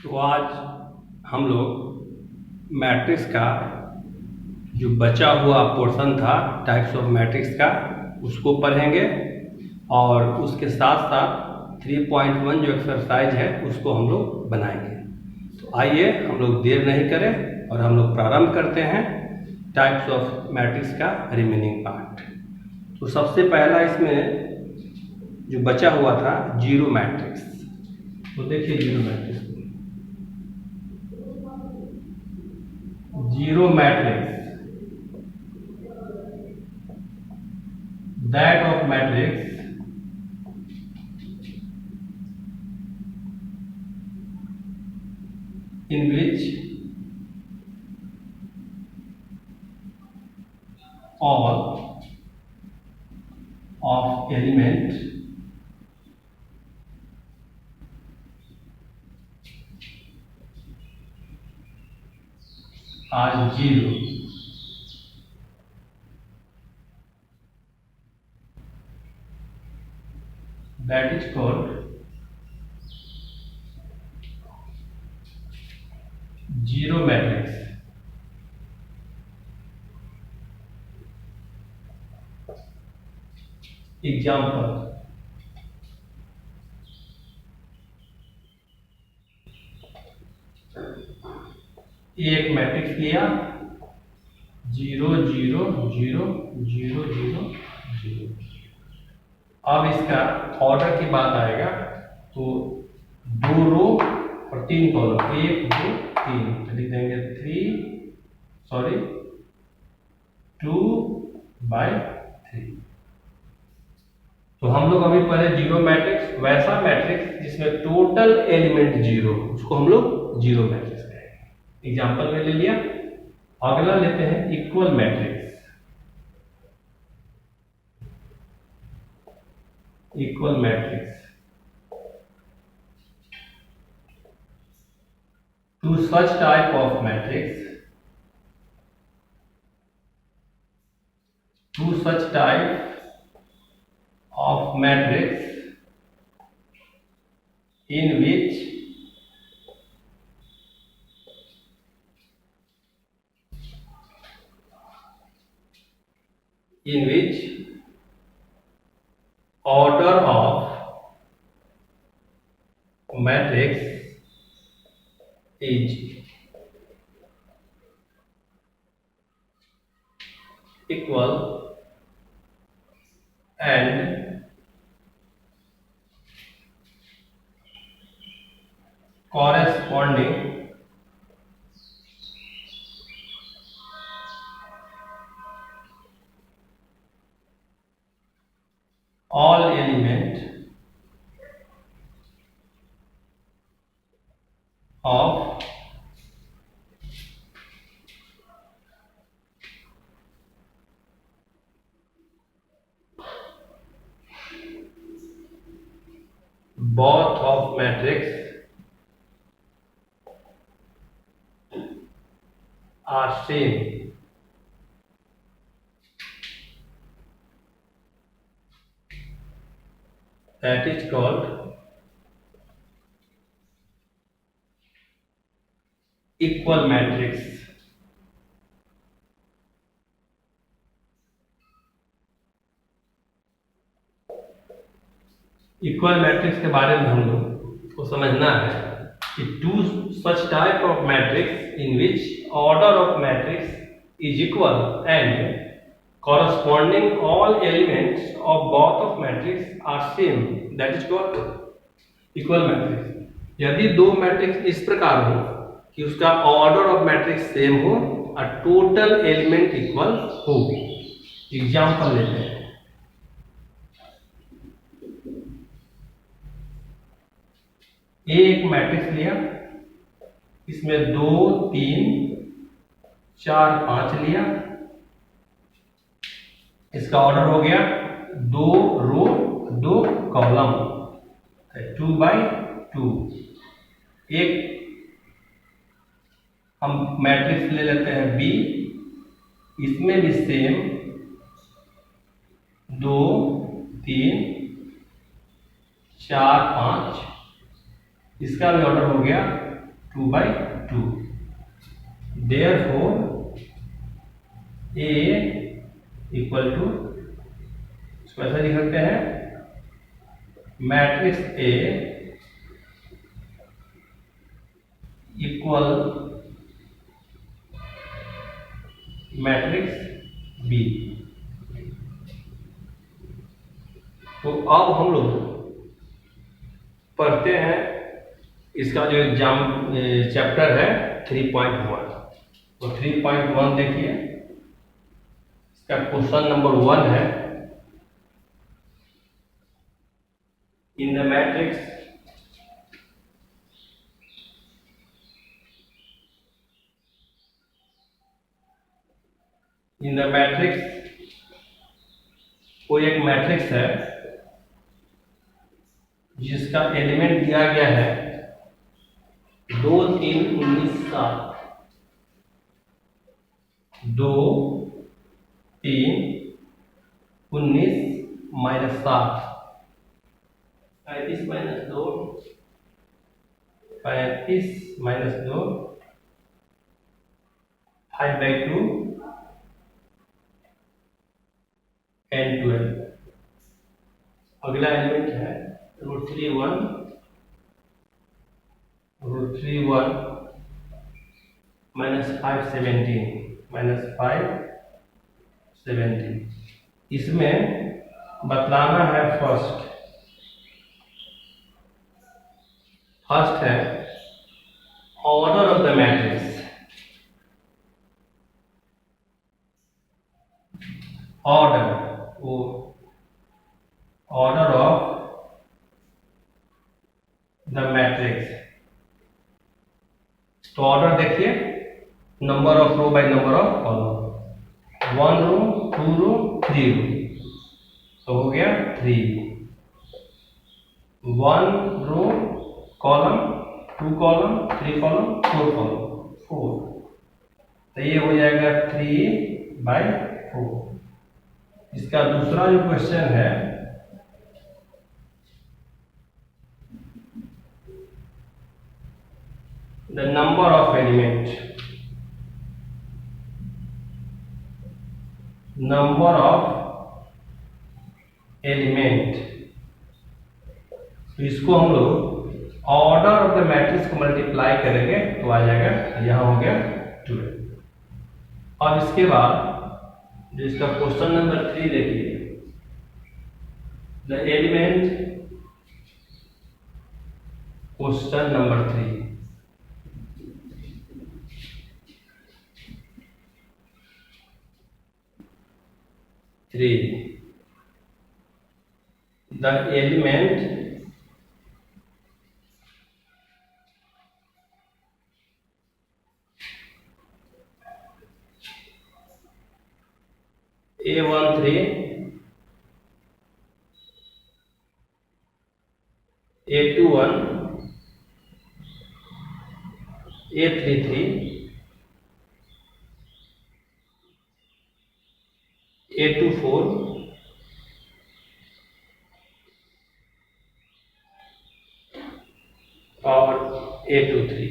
तो आज हम लोग मैट्रिक्स का जो बचा हुआ पोर्शन था टाइप्स ऑफ मैट्रिक्स का उसको पढ़ेंगे और उसके साथ साथ 3.1 जो एक्सरसाइज है उसको हम लोग बनाएंगे। तो आइए हम लोग देर नहीं करें और हम लोग प्रारंभ करते हैं टाइप्स ऑफ मैट्रिक्स का रिमेनिंग पार्ट। तो सबसे पहला इसमें जो बचा हुआ था जीरो मैट्रिक्स। तो देखिए zero matrix that of matrix in which all of element are zero. That is called zero matrix. Example, एक मैट्रिक्स लिया 0 0 0 0 0 0। अब इसका ऑर्डर की बात आएगा तो 2 रो और 3 कॉलम, 1 2 3, तो लिख देंगे 2/3। तो हम लोग अभी पढ़े जीरो मैट्रिक्स, वैसा मैट्रिक्स जिसमें टोटल एलिमेंट जीरो, उसको हम लोग जीरो मैट्रिक्स कहेंगे। एग्जांपल में ले लिया। अगला लेते हैं equal matrix. Equal matrix to such type of matrix, to such type of matrix in which order of matrix is equal and corresponding all element of both of matrix are same. That is called equal matrix. Equal matrix के बारे में हम लोग को समझना है कि to such type of matrix in which order of matrix is equal and corresponding all elements of both of matrix are same, that is called equal matrix. यदि दो मैट्रिक्स इस प्रकार हो कि उसका ऑर्डर ऑफ मैट्रिक्स सेम हो और total element equal हो। एग्जांपल लेते हैं। एक मैट्रिक्स लिया, इसमें 2 3 4 5 लिया, इसका ऑर्डर हो गया 2 रो 2 कॉलम, 2/2। एक हम मैट्रिक्स ले लेते हैं बी, इसमें भी सेम 2 3 4 5, इसका भी ऑर्डर हो गया 2/2। देयरफॉर A इक्वल टू, इसको ऐसा लिख सकते हैं, matrix A equal matrix B। तो अब हम लोग पढ़ते हैं इसका जो एग्जाम चैप्टर है 3.1। तो 3.1 देखिए, इसका क्वेश्चन नंबर 1 है, इन द मैट्रिक्स कोई एक मैट्रिक्स है जिसका एलिमेंट दिया गया है 2 3 19 7, 2 3 19 -7, 35 - 2 35 - 2 5/2 and 12। अगला एलिमेंट है √3 1 -5 17 -5 17। इसमें बतलाना है फर्स्ट है order of the matrix. Order of the matrix. तो ऑर्डर देखिए, number of row by number of column, 1 row 2 row 3 row, तो हो गया 3। 1 row column 2 column 3 column 4 column 4, तो ये हो जाएगा 3/4। इसका दूसरा जो क्वेश्चन है, द नंबर ऑफ एलिमेंट तो इसको हम लोग ऑर्डर ऑफ द मैट्रिक्स को मल्टीप्लाई करेंगे तो आ जाएगा, यहां हो गया 12। और इसके बाद जो इसका क्वेश्चन नंबर 3 देखिए, the element, question number 3, the element A13 A21 A33 A24 और A23।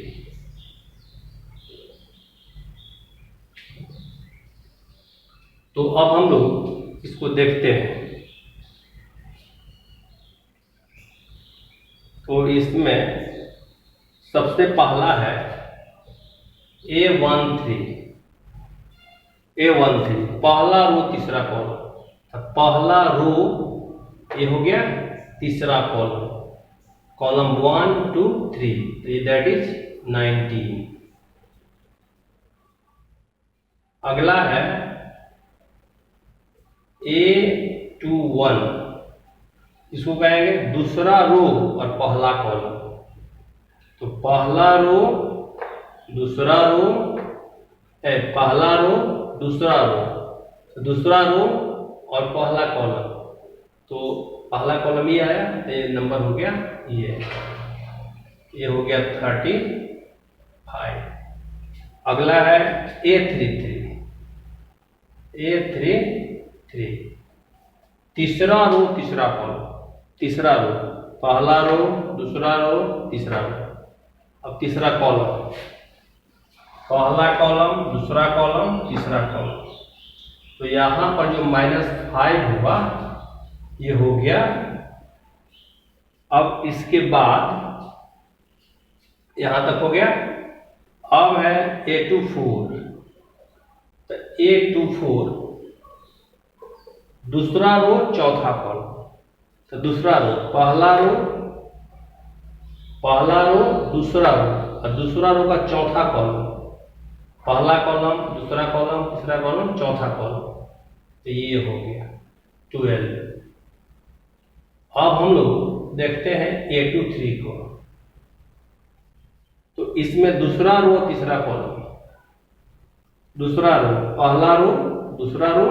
तो अब हम लोग इसको देखते हैं। तो इसमें सबसे पहला है A13, पहला रो तीसरा कॉलम। पहला रो ये हो गया, तीसरा कॉलम, कॉलम 1 2 3, तो ये दैट इज 19। अगला है A21, इसको कहेंगे दूसरा रो और पहला कॉलम। तो पहला रो दूसरा रो, पहला रो दूसरा रो, दूसरा रो और पहला कॉलम, तो पहला कॉलम ये आया, तो ये नंबर हो गया, ये हो गया 35। अगला है A33, तीसरा रो तीसरा कॉलम, तीसरा रो, पहला रो दूसरा रो तीसरा रो। अब तीसरा कॉलम, पहला कॉलम, दूसरा कॉलम, तीसरा कॉलम। तो यहाँ पर जो -5 होगा ये हो गया। अब इसके बाद यहां तक हो गया। अब है A24, तो A24 दूसरा रो चौथा कॉलम। तो दूसरा रो, पहला रो दूसरा रो और दूसरा रो का चौथा कॉलम, पहला कॉलम, दूसरा कॉलम, तीसरा कॉलम, चौथा कॉलम। तो ये हो गया 12। अब हम लोग देखते हैं A23 को। तो इसमें दूसरा रो तीसरा कॉलम, दूसरा रो, पहला रो, दूसरा रो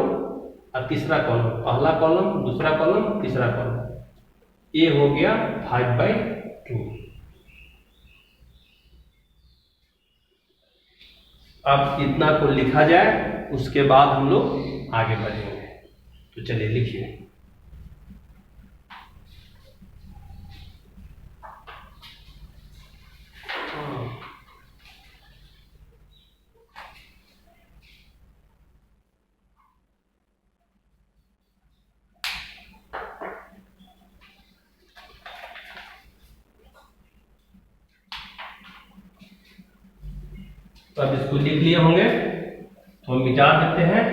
और तीसरा कॉलम, पहला कॉलम, दूसरा कॉलम, तीसरा कॉलम। ये हो गया 5/2। अब इतना को लिखा जाए, उसके बाद हम लोग आगे बढ़ेंगे। तो चलिए लिखिए। तो अब इसको लिख लिए होंगे, तो हम मिटा देते हैं।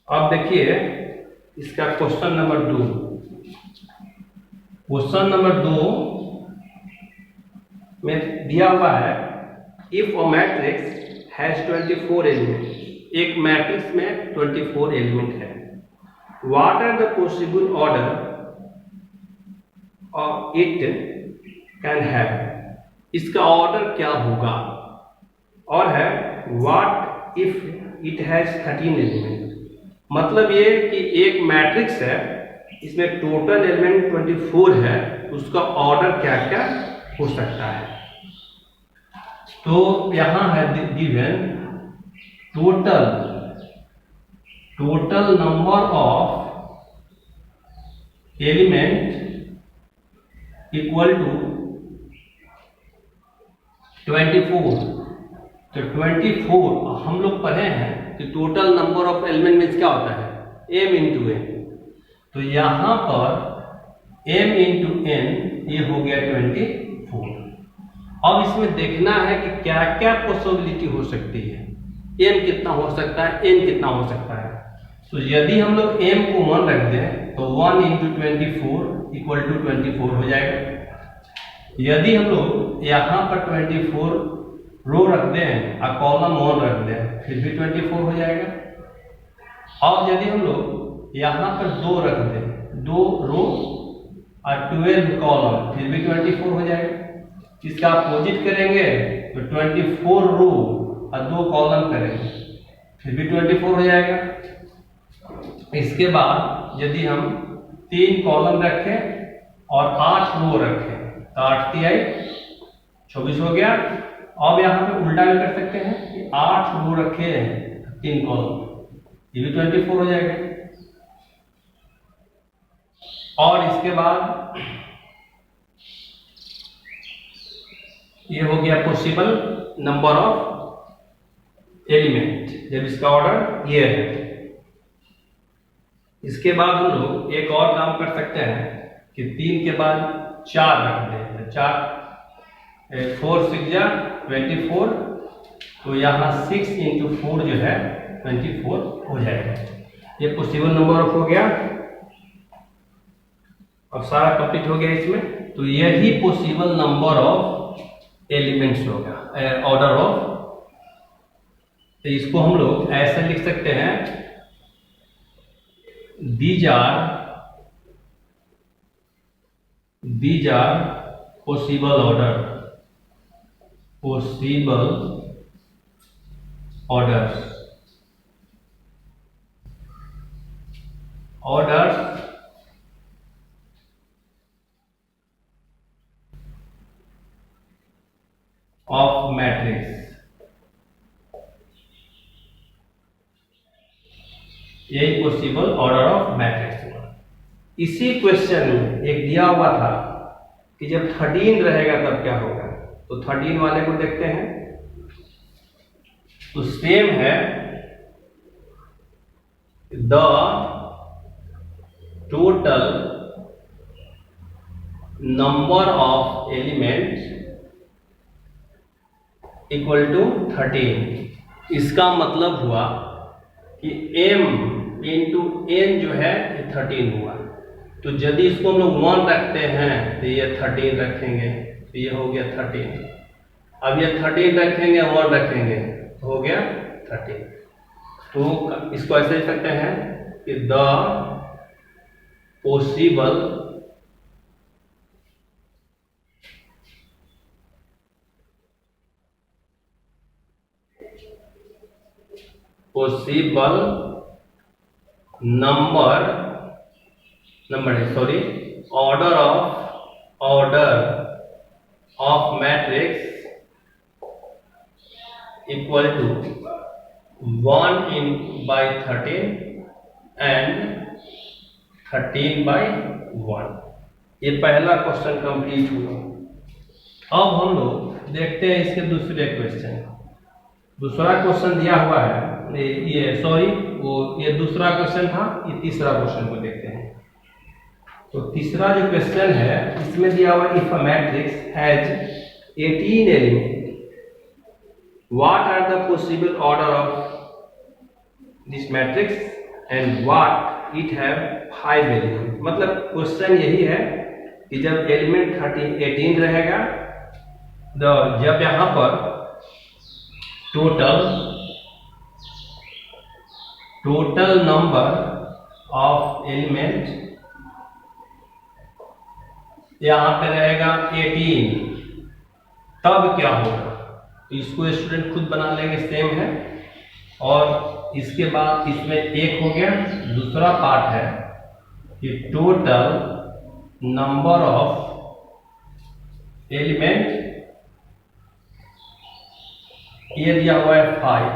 अब देखिए इसका क्वेश्चन नंबर 2। क्वेश्चन नंबर 2 में दिया हुआ है, if a matrix has 24 element, एक मैट्रिक्स में 24 एलिमेंट है, what are the possible order of it can have, इसका ऑर्डर क्या होगा। और है what if it has 13 element, मतलब ये कि एक मैट्रिक्स है, इसमें टोटल एलिमेंट 24 है, उसका ऑर्डर क्या क्या हो सकता है। तो यहां है given total number of element equal to 24। तो 24 हम लोग पढ़े हैं कि total number of element means क्या होता है, m इंटू n। तो यहां पर m इंटू n ये हो गया 24। अब इसमें देखना है कि क्या क्या पॉसिबिलिटी हो सकती है, m कितना हो सकता है, n कितना हो सकता है। तो यदि हम लोग m को 1 रख दें तो 1 इंटू 24 इक्वल टू 24 हो जाएगा। यदि हम लोग यहाँ पर 24 रो रख दें और कॉलम 1 रख दें फिर भी 24 हो जाएगा। और यदि हम लोग यहाँ पर 2 रख दें, 2 रो और 12 कॉलम, फिर भी 24 हो जाएगा। इसका अपोजिट करेंगे तो 24 रो और 2 कॉलम करेंगे फिर भी 24 हो जाएगा। इसके बाद यदि हम 3 कॉलम रखें और 8 रो रखें तो 8 तिहाई 24 हो गया। अब यहाँ पे उल्टा भी कर सकते हैं कि 8 रो रखे 3 कॉलम, ये भी 24 हो जाएगा। और इसके बाद ये हो गया पॉसिबल नंबर ऑफ एलिमेंट, जब इसका ऑर्डर ये है। इसके बाद हम लोग एक और काम कर सकते हैं कि 3 के बाद 4 रख दें। 4 6 जा 24, तो यहाँ 6 इंटू 4 जो है 24 हो जाएगा। ये पॉसिबल नंबर ऑफ हो गया। अब सारा कंप्लीट हो गया इसमें। तो यही पॉसिबल नंबर ऑफ एलिमेंट्स होगा, ऑर्डर ऑफ। तो इसको हम लोग ऐसे लिख सकते हैं, these are possible orders of matrix, यही पॉसिबल ऑर्डर ऑफ मैट्रिक्स हुआ। इसी क्वेश्चन में एक दिया हुआ था कि जब 13 रहेगा तब क्या होगा, तो 13 वाले को देखते हैं। तो सेम है, the total number of elements equal to 13। इसका मतलब हुआ कि m इंटू n जो है 13 हुआ। तो यदि इसको हम लोग 1 रखते हैं तो ये 13 रखेंगे, तो ये हो गया 13। अब ये 13 रखेंगे, 1 रखेंगे, तो हो गया 13। तो इसको ऐसे लिख सकते हैं कि the possible order of matrix equal to 1 in by 13 and 13 by 1। ये पहला क्वेश्चन कंप्लीट हुआ। अब हम लोग देखते हैं इसके दूसरे क्वेश्चन। दूसरा क्वेश्चन दिया हुआ है, ये दूसरा क्वेश्चन था, ये तीसरा क्वेश्चन को देखते हैं। तो तीसरा जो क्वेश्चन है इसमें दिया हुआ if a matrix has 18 element, what are the possible order of this matrix and what it have 5 element. मतलब क्वेश्चन यही है कि जब एलिमेंट 18 रहेगा, जब यहाँ पर टोटल नंबर ऑफ एलिमेंट यहाँ पे रहेगा 18, तब क्या होगा। तो इसको स्टूडेंट खुद बना लेंगे, सेम है। और इसके बाद इसमें एक हो गया। दूसरा पार्ट है कि टोटल नंबर ऑफ एलिमेंट, ये दिया हुआ है 5,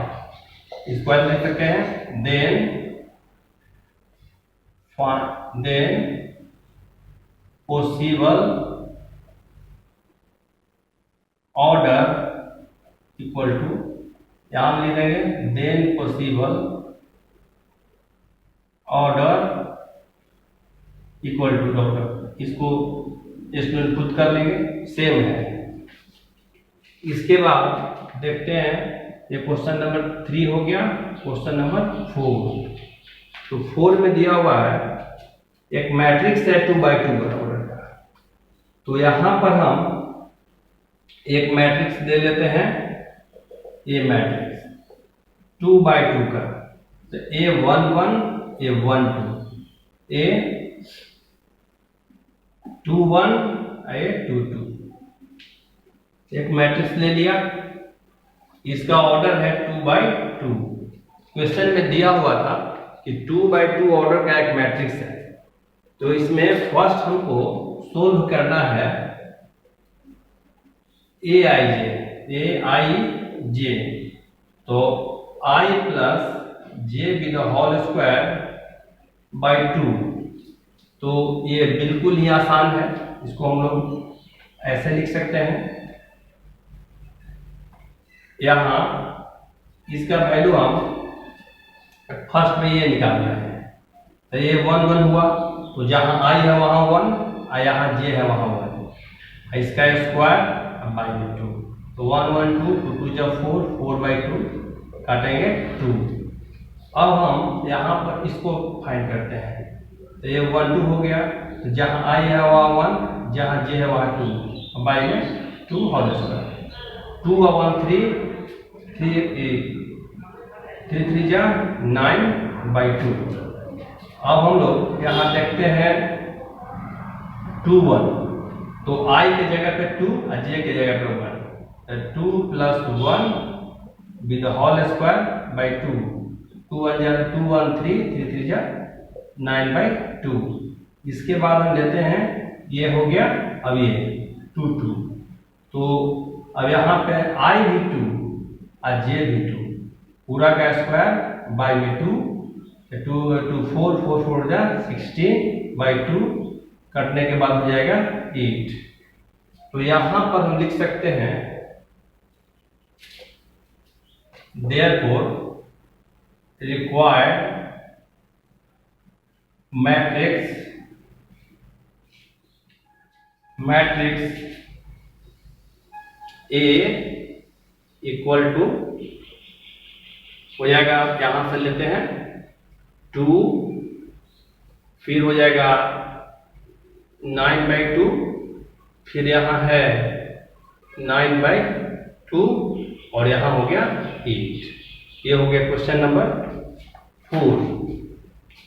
इसको ऐसे लिख सकते हैं then possible order equal to, यहां हम लिख देंगे then possible order equal to doctor. इसको स्टूडेंट खुद कर लेंगे, सेम है। इसके बाद देखते हैं, ये क्वेश्चन नंबर 3 हो गया। क्वेश्चन नंबर 4, तो 4 में दिया हुआ है एक मैट्रिक्स है 2 by 2 बराबर का। तो यहां पर हम एक मैट्रिक्स दे लेते हैं, ये मैट्रिक्स 2 by 2 का, तो A11 A12 A21 A22, एक मैट्रिक्स ले लिया। इसका ऑर्डर है 2 by 2। क्वेश्चन में दिया हुआ था कि 2 by 2 ऑर्डर का एक मैट्रिक्स है। तो इसमें फर्स्ट हमको सोल्व करना है aij। तो I plus j with whole square by 2। तो ये बिल्कुल ही आसान है, इसको हम लोग ऐसे लिख सकते हैं। यहाँ इसका वैल्यू हम फर्स्ट में ये निकालना है। तो ये 1 1 हुआ, तो जहाँ I है वहाँ 1 और यहाँ J है वहाँ 1, इसका स्क्वायर बाई 2। तो 1 1 2 2 2 जब 4 4 by 2 काटेंगे 2। अब हम यहाँ पर इसको फाइंड करते हैं। तो ये 1 2 हो गया, तो जहाँ I है वहाँ 1, जहाँ J है वहाँ 2, बाई में 2 होल स्क्वायर। 2 और 1 3 3 3 जा 9 by 2। अब हम लोग यहाँ देखते हैं 2 1, तो I के जगह पे 2 और J के जगह पे 1, तो 2 plus 1 with whole square by 2। 2 1 जा 2 1 3 3 3 जा 9 by 2। इसके बाद हम लेते हैं, ये हो गया अब ये 2 2, तो अब यहाँ पे आई भी 2 और जे भी 2, पूरा का स्क्वायर बाई में 2, 4 4 4 जा 16 बाई 2, कटने के बाद हो जाएगा 8। तो यहाँ पर हम लिख सकते हैं therefore required matrix A equal to हो जाएगा, यहां से लेते हैं 2, फिर हो जाएगा 9/2, फिर यहाँ है 9/2 और यहाँ हो गया 8। ये हो गया क्वेश्चन नंबर 4।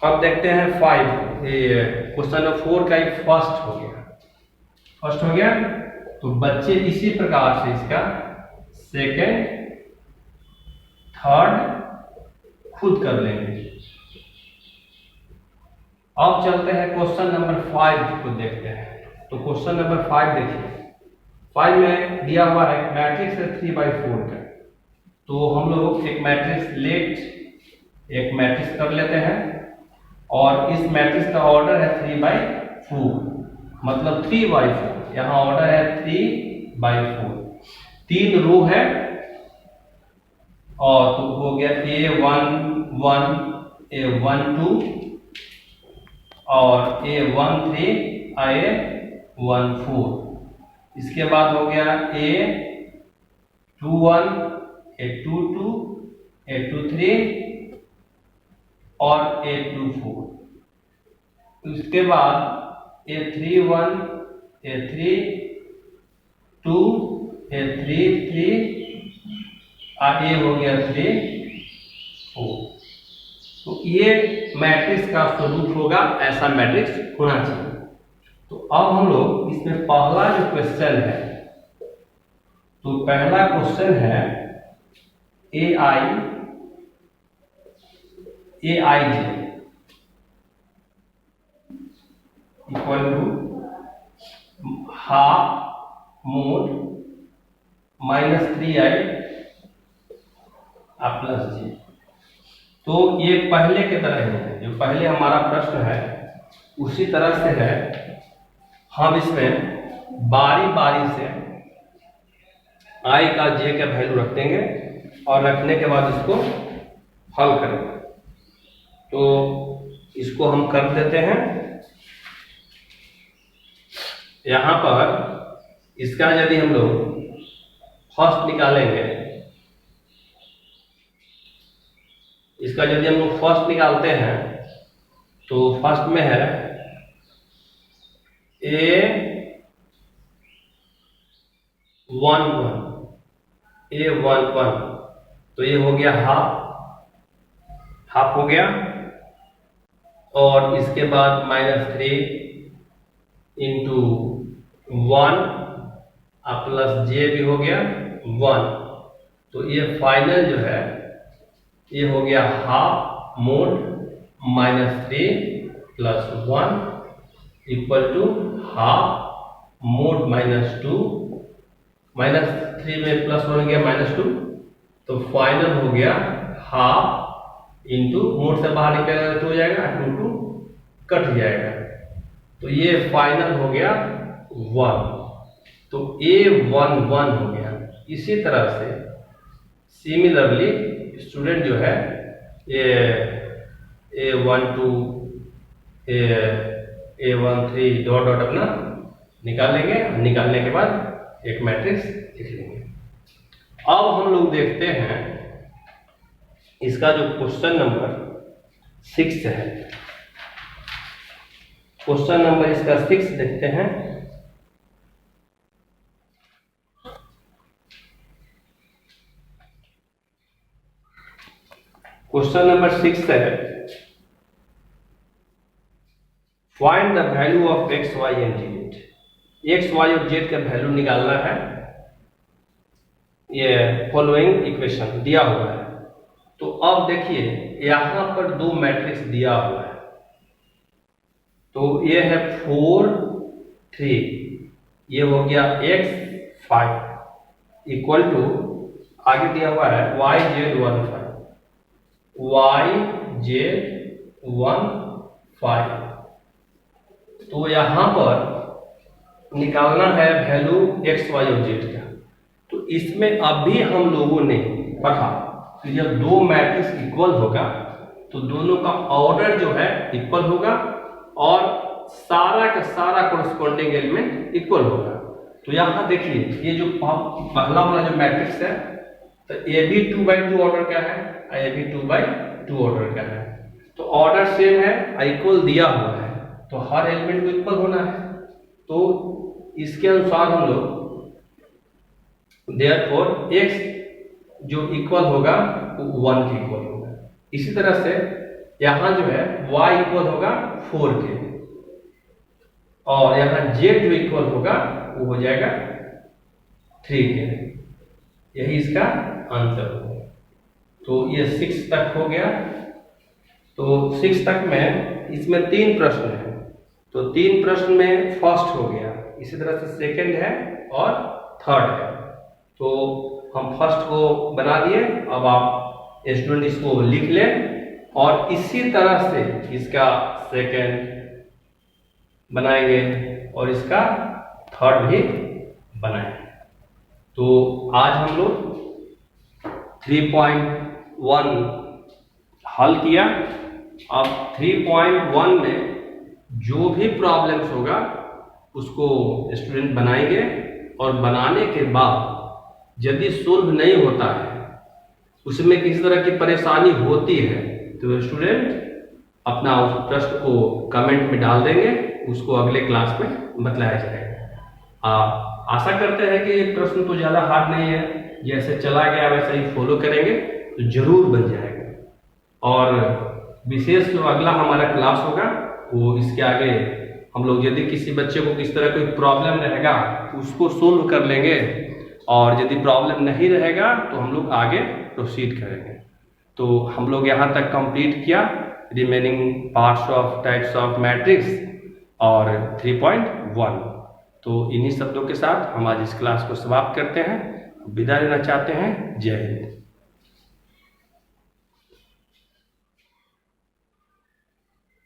अब देखते हैं 5। ये क्वेश्चन नंबर 4 का ही फर्स्ट हो गया। तो बच्चे इसी प्रकार से इसका सेकंड थर्ड खुद कर लेंगे। अब चलते हैं क्वेश्चन नंबर 5 को देखते हैं। तो क्वेश्चन नंबर 5 देखिए, 5 में दिया हुआ है मैट्रिक्स है 3/4 का। तो हम लोग एक मैट्रिक्स कर लेते हैं और इस मैट्रिक्स का ऑर्डर है 3/4, मतलब 3/4। यहाँ ऑर्डर है 3/4, 3 रो है और तो हो गया A1 1, A1 2 और A1 3, A1 4। इसके बाद हो गया A2 1, A2 2, A2 3 और A2 4। उसके बाद A3 1, A3 2, A3 3 और A हो गया 3 4। तो ये मैट्रिक्स का स्वरूप होगा, ऐसा मैट्रिक्स होना चाहिए। तो अब हम लोग इसमें पहला जो क्वेश्चन है, तो पहला क्वेश्चन है aij equal to half mode -3i plus J. तो ये पहले की तरह ही है, जो पहले हमारा प्रश्न है उसी तरह से है। हम इसमें बारी बारी से i का j का वैल्यू रख देंगे और रखने के बाद इसको हल करेंगे। तो इसको हम कर देते हैं। यहाँ पर इसका यदि हम लोग फर्स्ट निकालेंगे, इसका यदि हम लोग फर्स्ट निकालते हैं तो फर्स्ट में है A11, तो ये हो गया हाफ हो गया। और इसके बाद -3 इंटू 1 प्लस जे भी हो गया 1। तो ये फाइनल जो है ये हो गया half mod -3 plus 1 equal to half mod -2, -3 में प्लस 1 गया -2, तो फाइनल हो गया हाफ इंटू मोड से बाहर निकलेगा 2 हो जाएगा, 2 कट जाएगा। तो ये फाइनल हो गया 1। तो A11 हो गया। इसी तरह से सिमिलरली स्टूडेंट जो है ये A12 A13 डॉट डॉट अपना निकालेंगे। निकालने के बाद एक मैट्रिक्स लिख लेंगे। अब हम लोग देखते हैं इसका जो क्वेश्चन नंबर 6 है। क्वेश्चन नंबर इसका 6 देखते हैं। क्वेश्चन नंबर 6 है, find the value of x, y and z। x, y और z का वैल्यू निकालना है। ये फॉलोइंग इक्वेशन दिया हुआ है। तो अब देखिए यहां पर 2 मैट्रिक्स दिया हुआ है। तो ये है 4 3, ये हो गया x 5 इक्वल टू, आगे दिया हुआ है YZ15, YZ15। तो यहाँ पर निकालना है वैल्यू x, y और z का। तो इसमें अभी हम लोगों ने पढ़ा कि जब दो मैट्रिक्स इक्वल होगा तो दोनों का ऑर्डर जो है इक्वल होगा और सारा का सारा कोरस्पॉन्डिंग एलिमेंट इक्वल होगा। तो यहाँ देखिए ये जो पहला वाला जो मैट्रिक्स है, तो ये भी 2/2 ऑर्डर का है, ये भी 2/2 ऑर्डर का है। तो ऑर्डर सेम है, इक्वल दिया हुआ है, तो हर एलिमेंट को इक्वल होना है। तो इसके अनुसार हम लोग देयरफॉर x जो इक्वल होगा वो 1 के इक्वल होगा। इसी तरह से यहाँ जो है y इक्वल होगा 4 के, और यहाँ z जो इक्वल होगा वो हो जाएगा 3 के। यही इसका आंसर होगा। तो ये 6 तक हो गया। तो 6 तक में इसमें 3 प्रश्न है, तो 3 प्रश्न में फर्स्ट हो गया, इसी तरह से सेकंड है और थर्ड है। तो हम फर्स्ट को बना दिए, अब आप स्टूडेंट इसको लिख लें और इसी तरह से इसका सेकंड बनाएंगे और इसका थर्ड भी बनाएंगे। तो आज हम लोग 3.1 हल किया। अब 3.1 में जो भी प्रॉब्लम्स होगा उसको स्टूडेंट बनाएंगे और बनाने के बाद यदि सोल्व नहीं होता है, उसमें किसी तरह की परेशानी होती है, तो स्टूडेंट अपना उस प्रश्न को कमेंट में डाल देंगे, उसको अगले क्लास में बतलाया जाएगा। आशा करते हैं कि ये प्रश्न तो ज़्यादा हार्ड नहीं है, जैसे चला गया वैसे ही फॉलो करेंगे तो जरूर बन जाएगा। और विशेष जो अगला हमारा क्लास होगा वो इसके आगे हम लोग यदि किसी बच्चे को किस तरह कोई प्रॉब्लम रहेगा उसको सोल्व कर लेंगे, और यदि प्रॉब्लम नहीं रहेगा तो हम लोग आगे प्रोसीड करेंगे। तो हम लोग यहाँ तक कंप्लीट किया remaining parts of types of matrix और 3.1। तो इन्हीं शब्दों के साथ हम आज इस क्लास को समाप्त करते हैं, विदा लेना चाहते हैं। जय हिंद।